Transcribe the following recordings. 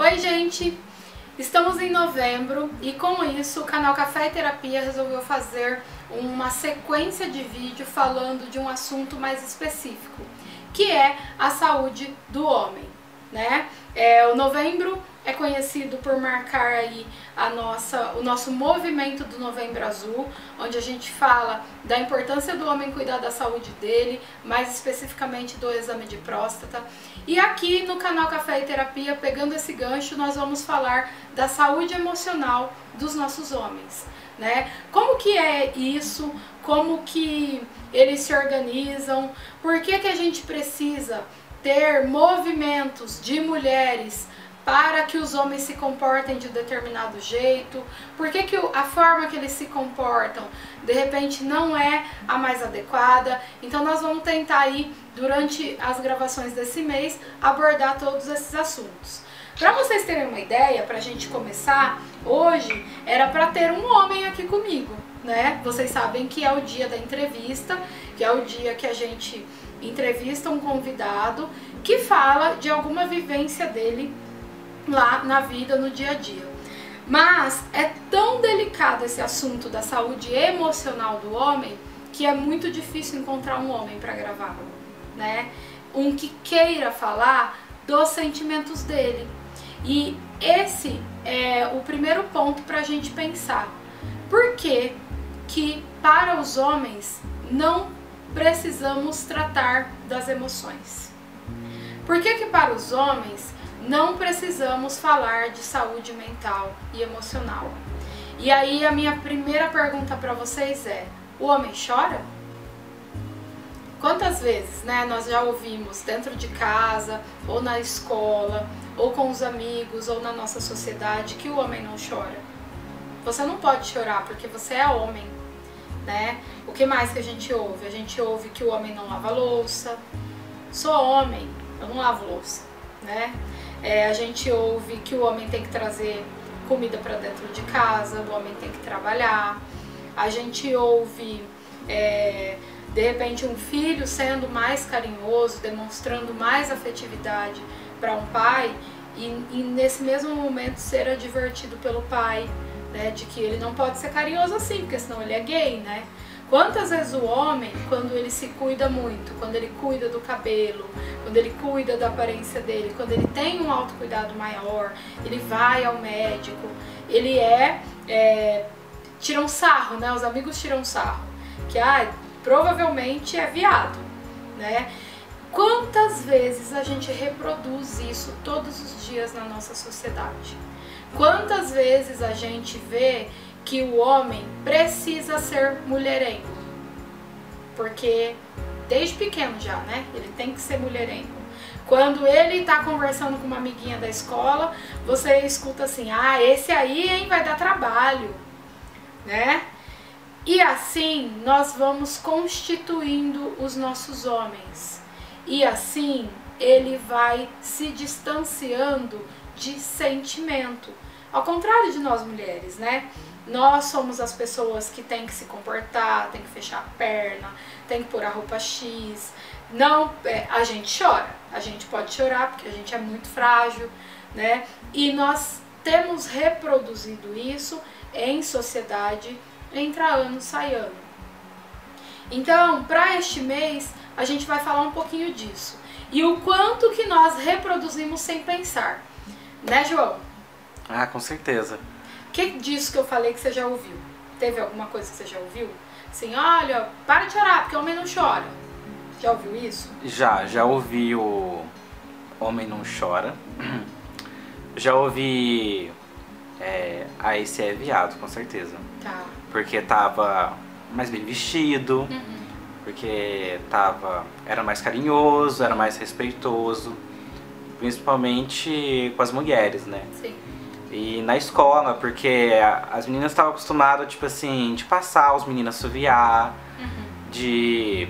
Oi gente, estamos em novembro e com isso o canal Café e Terapia resolveu fazer uma sequência de vídeo falando de um assunto mais específico, que é a saúde do homem, né? O novembro é conhecido por marcar aí o nosso movimento do Novembro Azul, onde a gente fala da importância do homem cuidar da saúde dele, mais especificamente do exame de próstata. E aqui no canal Café e Terapia, pegando esse gancho, nós vamos falar da saúde emocional dos nossos homens, né? Como que é isso? Como que eles se organizam? Por que que a gente precisa ter movimentos de mulheres para que os homens se comportem de determinado jeito? Por que que a forma que eles se comportam de repente não é a mais adequada? Então nós vamos tentar aí, durante as gravações desse mês, abordar todos esses assuntos. Para vocês terem uma ideia, para a gente começar, hoje era para ter um homem aqui comigo, né? Vocês sabem que é o dia da entrevista, que é o dia que a gente entrevista um convidado que fala de alguma vivência dele lá na vida, no dia a dia. Mas é tão delicado esse assunto da saúde emocional do homem que é muito difícil encontrar um homem para gravar, né? Um que queira falar dos sentimentos dele. E esse é o primeiro ponto para a gente pensar. Por que que para os homens não precisamos tratar das emoções? Por que que para os homens não precisamos falar de saúde mental e emocional? E aí a minha primeira pergunta para vocês é: o homem chora? Quantas vezes, né, nós já ouvimos dentro de casa, ou na escola, ou com os amigos, ou na nossa sociedade, que o homem não chora? Você não pode chorar porque você é homem, né? O que mais que a gente ouve? A gente ouve que o homem não lava louça. Sou homem, eu não lavo louça, né? A gente ouve que o homem tem que trazer comida para dentro de casa, o homem tem que trabalhar. A gente ouve, de repente, um filho sendo mais carinhoso, demonstrando mais afetividade para um pai e nesse mesmo momento ser advertido pelo pai, né, de que ele não pode ser carinhoso assim, porque senão ele é gay, né? Quantas vezes o homem, quando ele se cuida muito, quando ele cuida do cabelo, quando ele cuida da aparência dele, quando ele tem um autocuidado maior, ele vai ao médico, ele tiram sarro, né? Os amigos tiram sarro, que provavelmente é viado, né? Quantas vezes a gente reproduz isso todos os dias na nossa sociedade? Quantas vezes a gente vê que o homem precisa ser mulherengo? Porque desde pequeno já, né? Ele tem que ser mulherengo. Quando ele tá conversando com uma amiguinha da escola, você escuta assim: esse aí, hein, vai dar trabalho, né? E assim nós vamos constituindo os nossos homens. E assim ele vai se distanciando de sentimento. Ao contrário de nós mulheres, né? Nós somos as pessoas que tem que se comportar, tem que fechar a perna, tem que pôr a roupa X. Não, a gente chora, a gente pode chorar porque a gente é muito frágil, né? E nós temos reproduzido isso em sociedade, entra ano, sai ano. Então, para este mês, a gente vai falar um pouquinho disso. E o quanto que nós reproduzimos sem pensar. Né, João? Com certeza. O que disso que eu falei que você já ouviu? Teve alguma coisa que você já ouviu? Assim, olha, para de chorar, porque o homem não chora. Já ouviu isso? Já ouvi o homem não chora. Já ouvi esse é viado, com certeza. Tá. Porque tava mais bem vestido, porque era mais carinhoso, era mais respeitoso, principalmente com as mulheres, né? Sim. E na escola, porque as meninas estavam acostumadas, tipo assim, de passar os meninos assoviar, de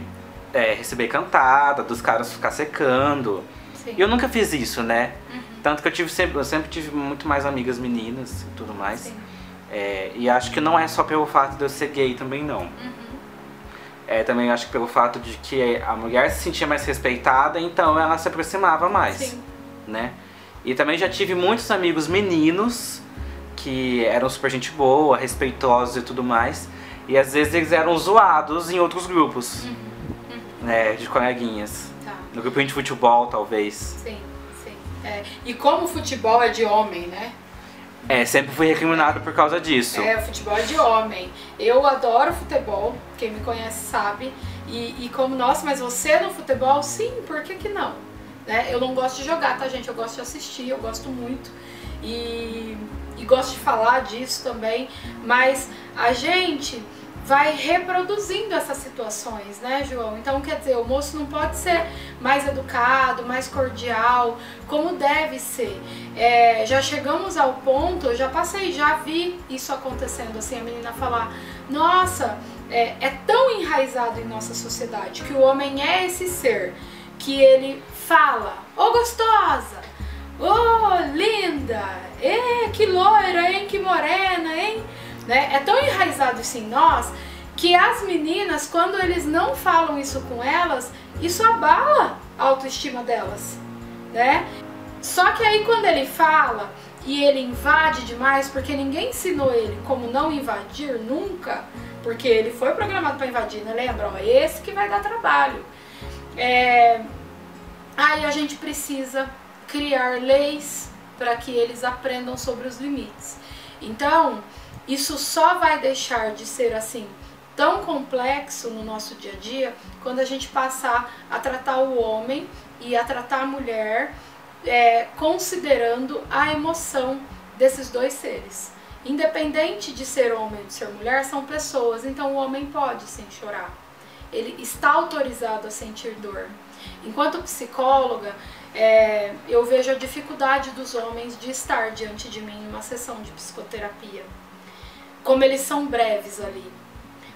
receber cantada, dos caras ficar secando. Sim. E eu nunca fiz isso, né? Tanto que eu sempre tive muito mais amigas meninas e tudo mais. Sim. E acho que não é só pelo fato de eu ser gay também, não. Também acho que pelo fato de que a mulher se sentia mais respeitada, então ela se aproximava mais. Sim. Né? E também já tive muitos amigos meninos que eram super gente boa, respeitosos e tudo mais. E às vezes eles eram zoados em outros grupos, né, de coleguinhas. Tá. No grupo de futebol, talvez. Sim, sim. E como o futebol é de homem, né? Sempre fui recriminado por causa disso. O futebol é de homem. Eu adoro futebol, quem me conhece sabe. E como, nossa, mas você no futebol? Sim, por que não? Né? Eu não gosto de jogar, tá, gente? Eu gosto de assistir, eu gosto muito. E gosto de falar disso também. Mas a gente vai reproduzindo essas situações, né, João? Então, quer dizer, o moço não pode ser mais educado, mais cordial, como deve ser. Já chegamos ao ponto, eu já vi isso acontecendo, assim, a menina falar, nossa, é tão enraizado em nossa sociedade que o homem é esse ser, que ele fala, ô gostosa, ô linda, que loira, hein, que morena, hein? Né? É tão enraizado isso em nós que as meninas, quando eles não falam isso com elas, isso abala a autoestima delas, né? Só que aí quando ele fala e ele invade demais, porque ninguém ensinou ele como não invadir nunca, porque ele foi programado para invadir, né? Lembra? Ó, esse que vai dar trabalho. Aí a gente precisa criar leis para que eles aprendam sobre os limites. Então, isso só vai deixar de ser assim tão complexo no nosso dia a dia quando a gente passar a tratar o homem e a tratar a mulher considerando a emoção desses dois seres. Independente de ser homem ou de ser mulher, são pessoas, então o homem pode sim chorar. Ele está autorizado a sentir dor. Enquanto psicóloga, eu vejo a dificuldade dos homens de estar diante de mim numa sessão de psicoterapia. Como eles são breves ali,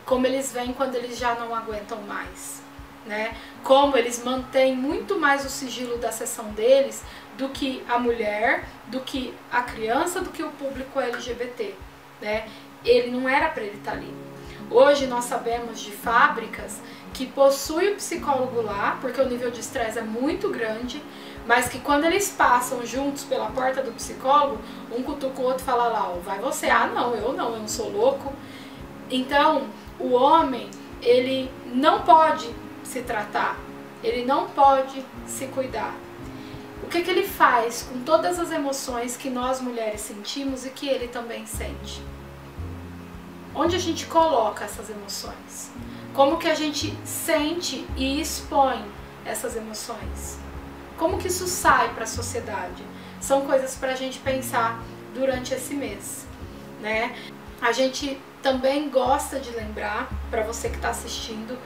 como eles vêm quando eles já não aguentam mais, né? Como eles mantêm muito mais o sigilo da sessão deles do que a mulher, do que a criança, do que o público LGBT, né? Ele não era para ele estar ali. Hoje nós sabemos de fábricas que possuem o psicólogo lá, porque o nível de estresse é muito grande, mas que quando eles passam juntos pela porta do psicólogo, um cutuca o outro e fala lá, ó, vai você, não, eu não sou louco. Então, o homem, ele não pode se tratar, ele não pode se cuidar. O que ele faz com todas as emoções que nós mulheres sentimos e que ele também sente? Onde a gente coloca essas emoções? Como que a gente sente e expõe essas emoções? Como que isso sai para a sociedade? São coisas para a gente pensar durante esse mês, né? A gente também gosta de lembrar, para você que está assistindo,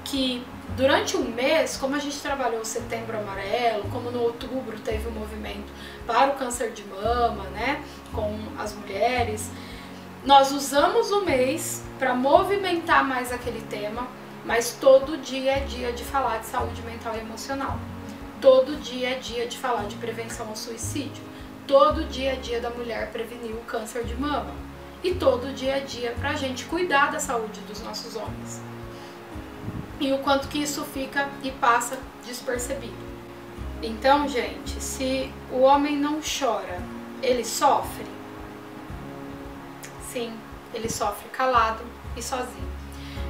que durante um mês, como a gente trabalhou o Setembro Amarelo, como no outubro teve um movimento para o câncer de mama, né, com as mulheres, nós usamos o mês para movimentar mais aquele tema, mas todo dia é dia de falar de saúde mental e emocional. Todo dia é dia de falar de prevenção ao suicídio. Todo dia é dia da mulher prevenir o câncer de mama. E todo dia é dia para a gente cuidar da saúde dos nossos homens. E o quanto que isso fica e passa despercebido. Então, gente, se o homem não chora, ele sofre? Sim, ele sofre calado e sozinho.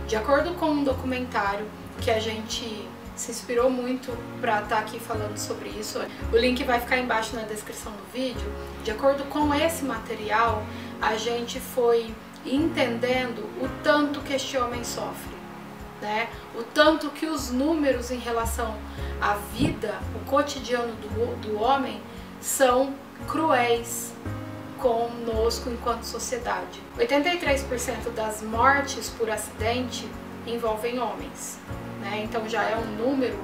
De acordo com um documentário que a gente se inspirou muito para estar aqui falando sobre isso, o link vai ficar embaixo na descrição do vídeo. De acordo com esse material, a gente foi entendendo o tanto que este homem sofre, né? O tanto que os números em relação à vida, o cotidiano do homem, são cruéis conosco enquanto sociedade. 83% das mortes por acidente envolvem homens, né? Então já é um número,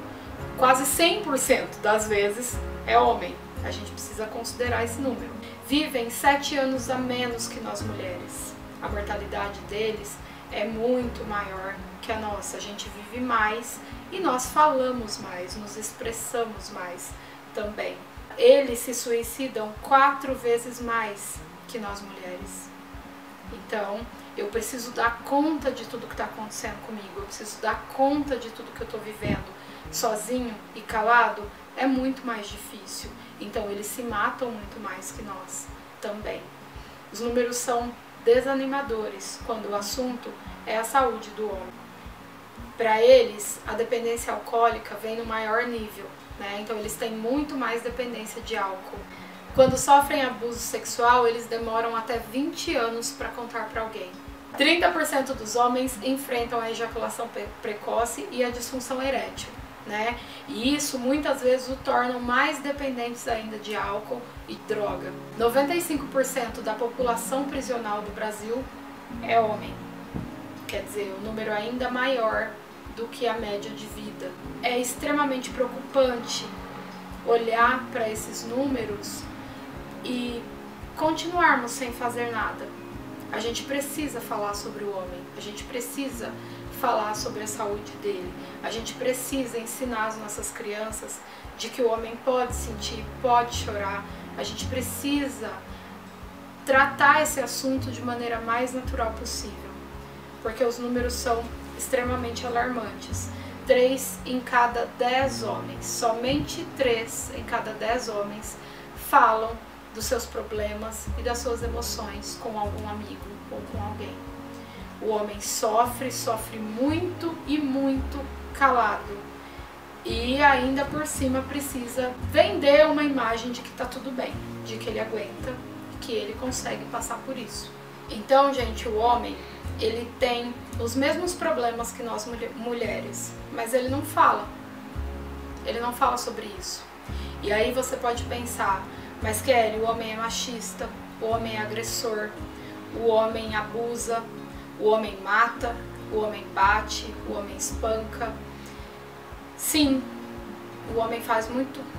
quase 100% das vezes é homem. A gente precisa considerar esse número. Vivem 7 anos a menos que nós mulheres. A mortalidade deles é muito maior que a nossa. A gente vive mais e nós falamos mais, nos expressamos mais também. Eles se suicidam 4 vezes mais que nós mulheres. Então, eu preciso dar conta de tudo que está acontecendo comigo, eu preciso dar conta de tudo que eu estou vivendo sozinho e calado é muito mais difícil. Então eles se matam muito mais que nós também. Os números são desanimadores quando o assunto é a saúde do homem. Para eles, a dependência alcoólica vem no maior nível, né? Então eles têm muito mais dependência de álcool. Quando sofrem abuso sexual, eles demoram até 20 anos para contar para alguém. 30% dos homens enfrentam a ejaculação precoce e a disfunção erétil, né? E isso muitas vezes o tornam mais dependentes ainda de álcool e droga. 95% da população prisional do Brasil é homem. Quer dizer, o número ainda maior do que a média de vida. É extremamente preocupante olhar para esses números e continuarmos sem fazer nada. A gente precisa falar sobre o homem, a gente precisa falar sobre a saúde dele, a gente precisa ensinar as nossas crianças de que o homem pode sentir, pode chorar, a gente precisa tratar esse assunto de maneira mais natural possível, porque os números são extremamente alarmantes. 3 em cada 10 homens, somente 3 em cada 10 homens falam dos seus problemas e das suas emoções com algum amigo ou com alguém. O homem sofre muito e muito calado. E ainda por cima precisa vender uma imagem de que tá tudo bem, de que ele aguenta, que ele consegue passar por isso. Então, gente, o homem, ele tem os mesmos problemas que nós mulheres, mas ele não fala. Ele não fala sobre isso. E aí você pode pensar, mas Kelly, o homem é machista, o homem é agressor, o homem abusa, o homem mata, o homem bate, o homem espanca. Sim, o homem faz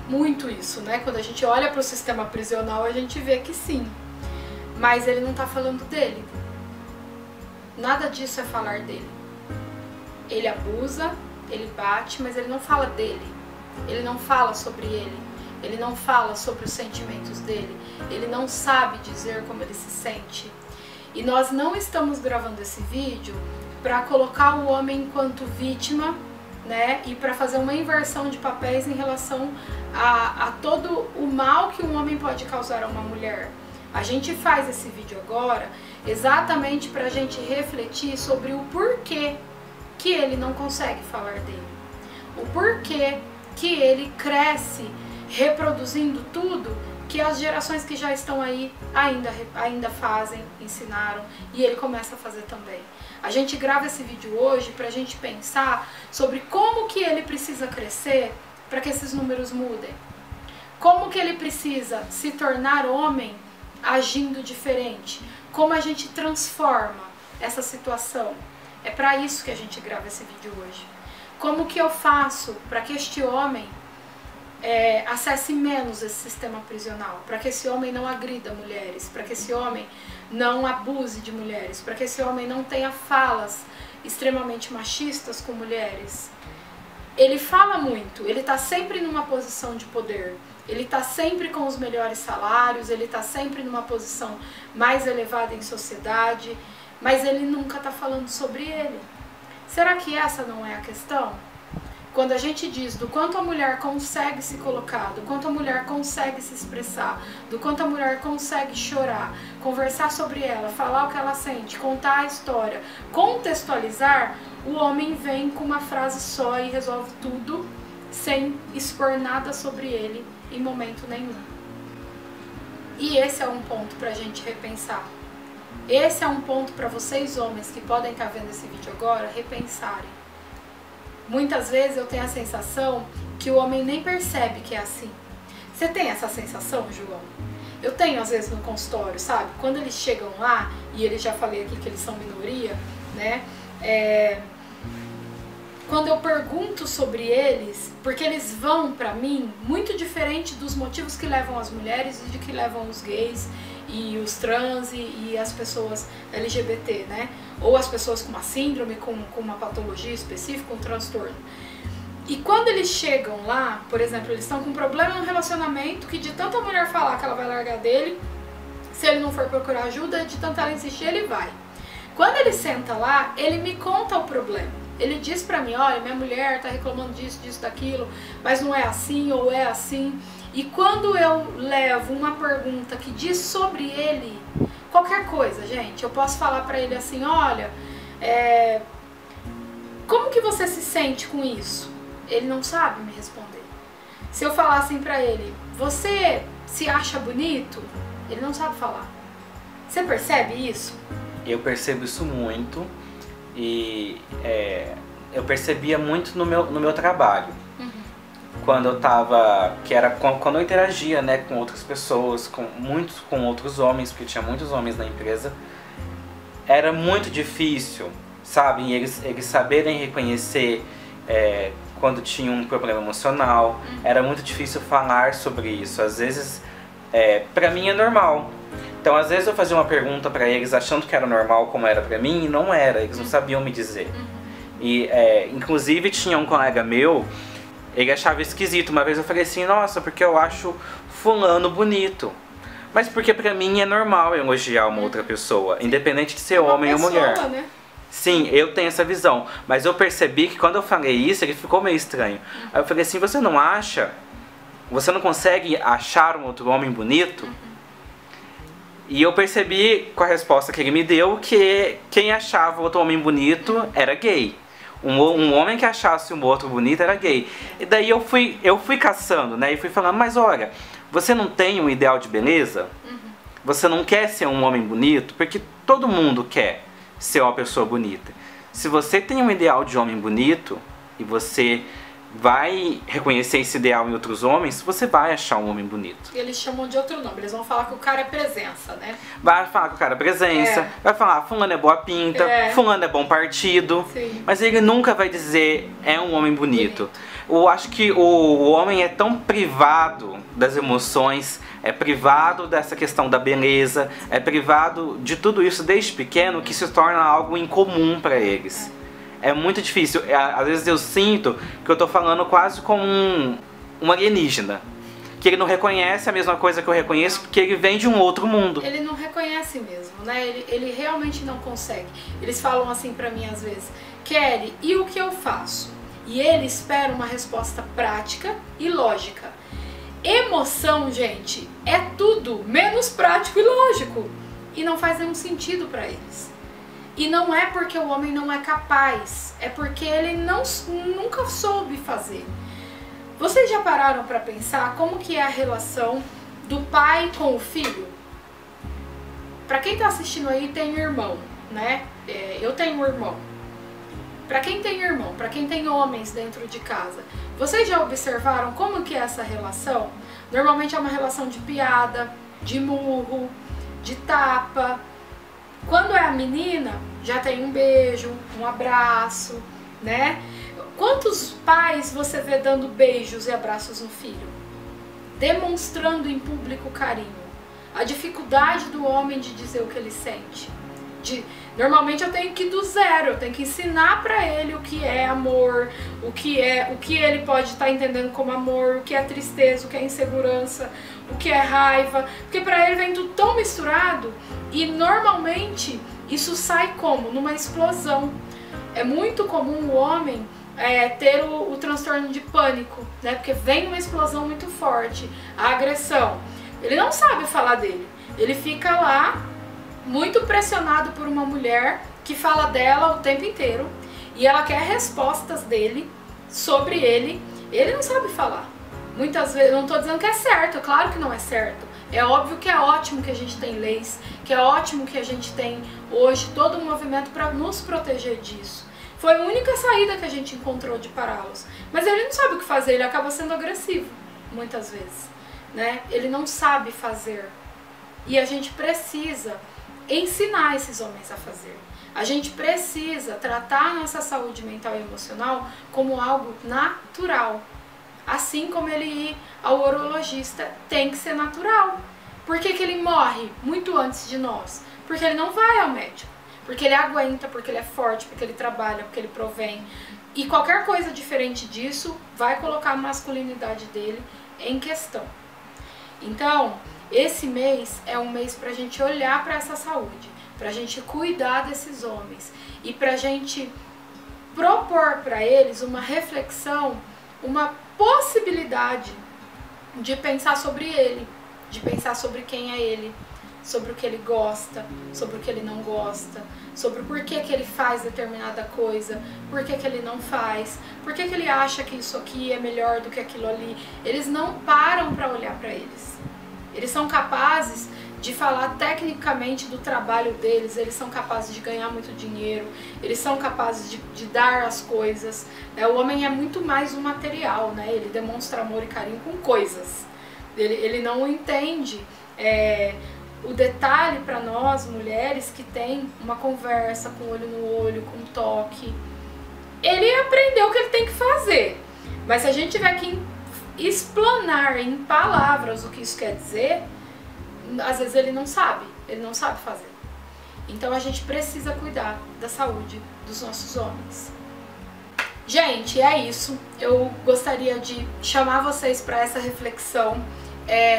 muito isso, né? Quando a gente olha para o sistema prisional, a gente vê que sim. Mas ele não está falando dele. Nada disso é falar dele. Ele abusa, ele bate, mas ele não fala dele. Ele não fala sobre ele. Ele não fala sobre os sentimentos dele. Ele não sabe dizer como ele se sente. E nós não estamos gravando esse vídeo para colocar o homem enquanto vítima, né? E para fazer uma inversão de papéis em relação a todo o mal que um homem pode causar a uma mulher. A gente faz esse vídeo agora exatamente para a gente refletir sobre o porquê que ele não consegue falar dele. O porquê que ele cresce reproduzindo tudo que as gerações que já estão aí ainda fazem, ensinaram, e ele começa a fazer também. A gente grava esse vídeo hoje para a gente pensar sobre como que ele precisa crescer para que esses números mudem. Como que ele precisa se tornar homem agindo diferente. Como a gente transforma essa situação. É para isso que a gente grava esse vídeo hoje. Como que eu faço para que este homem acesse menos esse sistema prisional, para que esse homem não agrida mulheres, para que esse homem não abuse de mulheres, para que esse homem não tenha falas extremamente machistas com mulheres. Ele fala muito, ele está sempre numa posição de poder, ele está sempre com os melhores salários, ele está sempre numa posição mais elevada em sociedade, mas ele nunca está falando sobre ele. Será que essa não é a questão? Quando a gente diz do quanto a mulher consegue se colocar, do quanto a mulher consegue se expressar, do quanto a mulher consegue chorar, conversar sobre ela, falar o que ela sente, contar a história, contextualizar, o homem vem com uma frase só e resolve tudo sem expor nada sobre ele em momento nenhum. E esse é um ponto para a gente repensar. Esse é um ponto para vocês homens que podem estar vendo esse vídeo agora repensarem. Muitas vezes eu tenho a sensação que o homem nem percebe que é assim. Você tem essa sensação, João? Eu tenho às vezes no consultório, sabe? Quando eles chegam lá, e eles já falei aqui que eles são minoria, né? Quando eu pergunto sobre eles, porque eles vão pra mim muito diferente dos motivos que levam as mulheres e de que levam os gays e os trans e as pessoas LGBT, né? Ou as pessoas com uma síndrome, com uma patologia específica, um transtorno. E quando eles chegam lá, por exemplo, eles estão com um problema no relacionamento que de tanta mulher falar que ela vai largar dele, se ele não for procurar ajuda, de tanta ela insistir, ele vai. Quando ele senta lá, ele me conta o problema. Ele diz pra mim, olha, minha mulher tá reclamando disso, disso, daquilo, mas não é assim ou é assim. E quando eu levo uma pergunta que diz sobre ele, qualquer coisa, gente, eu posso falar pra ele assim, olha, como que você se sente com isso? Ele não sabe me responder. Se eu falar assim pra ele, você se acha bonito? Ele não sabe falar. Você percebe isso? Eu percebo isso muito e eu percebia muito no meu trabalho. Quando eu tava, quando eu interagia, né, com outras pessoas, com outros homens, porque tinha muitos homens na empresa, era muito difícil, sabe, eles saberem reconhecer quando tinha um problema emocional. Era muito difícil falar sobre isso. Às vezes, pra mim é normal. Então, às vezes eu fazia uma pergunta pra eles achando que era normal como era pra mim, e não era, eles não sabiam me dizer. E, inclusive, tinha um colega meu, ele achava esquisito. Uma vez eu falei assim, nossa, porque eu acho fulano bonito. Mas porque pra mim é normal elogiar uma outra pessoa, independente de ser homem ou mulher. Né? Sim, eu tenho essa visão. Mas eu percebi que quando eu falei isso, ele ficou meio estranho. Aí eu falei assim, você não acha? Você não consegue achar um outro homem bonito? E eu percebi com a resposta que ele me deu que quem achava outro homem bonito era gay. Um homem que achasse um outro bonito era gay. E daí eu fui caçando, né? E fui falando, mas olha, você não tem um ideal de beleza? Você não quer ser um homem bonito? Porque todo mundo quer ser uma pessoa bonita. Se você tem um ideal de homem bonito e você vai reconhecer esse ideal em outros homens, você vai achar um homem bonito. E eles chamam de outro nome, eles vão falar que o cara é presença, né? Vai falar que o cara é presença, vai falar fulano é boa pinta, fulano é bom partido. Sim. Mas ele nunca vai dizer é um homem bonito. Eu acho que o homem é tão privado das emoções, é privado dessa questão da beleza, é privado de tudo isso desde pequeno, que se torna algo incomum para eles. É muito difícil. Às vezes eu sinto que eu tô falando quase como um alienígena. Que ele não reconhece a mesma coisa que eu reconheço, porque ele vem de um outro mundo. Ele não reconhece mesmo, né? Ele realmente não consegue. Eles falam assim pra mim às vezes, Kelly, e o que eu faço? E ele espera uma resposta prática e lógica. Emoção, gente, é tudo menos prático e lógico. E não faz nenhum sentido pra eles. E não é porque o homem não é capaz, é porque ele nunca soube fazer. Vocês já pararam para pensar como que é a relação do pai com o filho? Para quem tá assistindo aí tem irmão, né? Eu tenho um irmão. Para quem tem irmão, para quem tem homens dentro de casa, vocês já observaram como que é essa relação? Normalmente é uma relação de piada, de murro, de tapa. Quando é a menina, já tem um beijo, um abraço, né? Quantos pais você vê dando beijos e abraços no filho? Demonstrando em público carinho. A dificuldade do homem de dizer o que ele sente. Normalmente eu tenho que ir do zero, eu tenho que ensinar pra ele o que é amor, o que ele pode estar entendendo como amor, o que é tristeza, o que é insegurança, o que é raiva, porque pra ele vem tudo tão misturado e normalmente isso sai como? Numa explosão. É muito comum o homem ter o transtorno de pânico, né? Porque vem uma explosão muito forte, a agressão. Ele não sabe falar dele, ele fica lá muito pressionado por uma mulher que fala dela o tempo inteiro e ela quer respostas dele sobre ele. Ele não sabe falar. Muitas vezes, não estou dizendo que é certo, claro que não é certo. É óbvio que é ótimo que a gente tem leis, que é ótimo que a gente tem hoje todo um movimento para nos proteger disso. Foi a única saída que a gente encontrou de pará-los. Mas ele não sabe o que fazer, ele acaba sendo agressivo, muitas vezes, né? Ele não sabe fazer. E a gente precisa ensinar esses homens a fazer. A gente precisa tratar a nossa saúde mental e emocional como algo natural. Assim como ele ir ao urologista tem que ser natural. Por que ele morre muito antes de nós? Porque ele não vai ao médico. Porque ele aguenta, porque ele é forte, porque ele trabalha, porque ele provém. E qualquer coisa diferente disso vai colocar a masculinidade dele em questão. Então, esse mês é um mês pra gente olhar pra essa saúde, pra gente cuidar desses homens e pra gente propor para eles uma reflexão, uma possibilidade de pensar sobre ele, de pensar sobre quem é ele, sobre o que ele gosta, sobre o que ele não gosta, sobre por que ele faz determinada coisa, por que ele não faz, por que ele acha que isso aqui é melhor do que aquilo ali. Eles não param para olhar para eles. Eles são capazes de falar tecnicamente do trabalho deles, eles são capazes de ganhar muito dinheiro, eles são capazes de dar as coisas. O homem é muito mais um material, né? Ele demonstra amor e carinho com coisas. Ele não entende o detalhe para nós, mulheres, que tem uma conversa com olho no olho, com toque. Ele aprendeu o que ele tem que fazer, mas se a gente tiver que explanar em palavras o que isso quer dizer, às vezes ele não sabe fazer. Então a gente precisa cuidar da saúde dos nossos homens. Gente, é isso. Eu gostaria de chamar vocês para essa reflexão.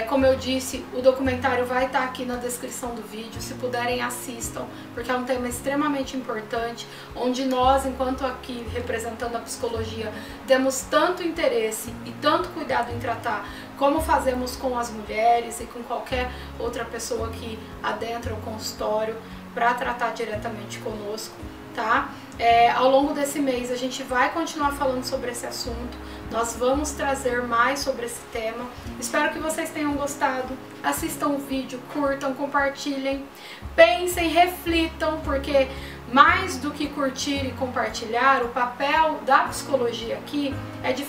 Como eu disse, o documentário vai estar aqui na descrição do vídeo, se puderem assistam, porque é um tema extremamente importante, onde nós, enquanto aqui representando a psicologia, temos tanto interesse e tanto cuidado em tratar, como fazemos com as mulheres e com qualquer outra pessoa que adentra o consultório para tratar diretamente conosco, tá? Ao longo desse mês a gente vai continuar falando sobre esse assunto, nós vamos trazer mais sobre esse tema. Espero que vocês tenham gostado, assistam o vídeo, curtam, compartilhem, pensem, reflitam, porque mais do que curtir e compartilhar, o papel da psicologia aqui é de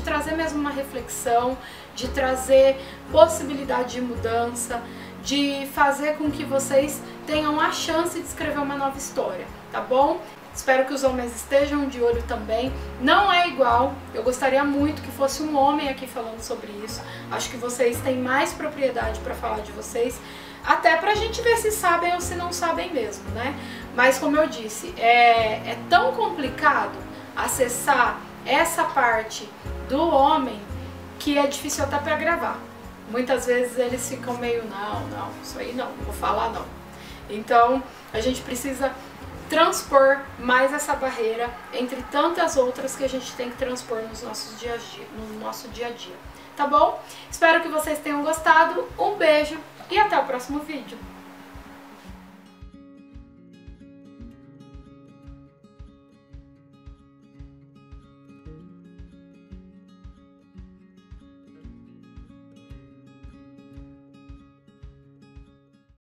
trazer mesmo uma reflexão, de trazer possibilidade de mudança, de fazer com que vocês tenham a chance de escrever uma nova história, tá bom? Espero que os homens estejam de olho também. Não é igual, eu gostaria muito que fosse um homem aqui falando sobre isso. Acho que vocês têm mais propriedade para falar de vocês, até pra gente ver se sabem ou se não sabem mesmo, né? Mas como eu disse, é tão complicado acessar essa parte do homem que é difícil até para gravar. Muitas vezes eles ficam meio, não, isso aí não vou falar não. Então a gente precisa transpor mais essa barreira entre tantas outras que a gente tem que transpor no nosso dia a dia, tá bom? Espero que vocês tenham gostado, um beijo e até o próximo vídeo.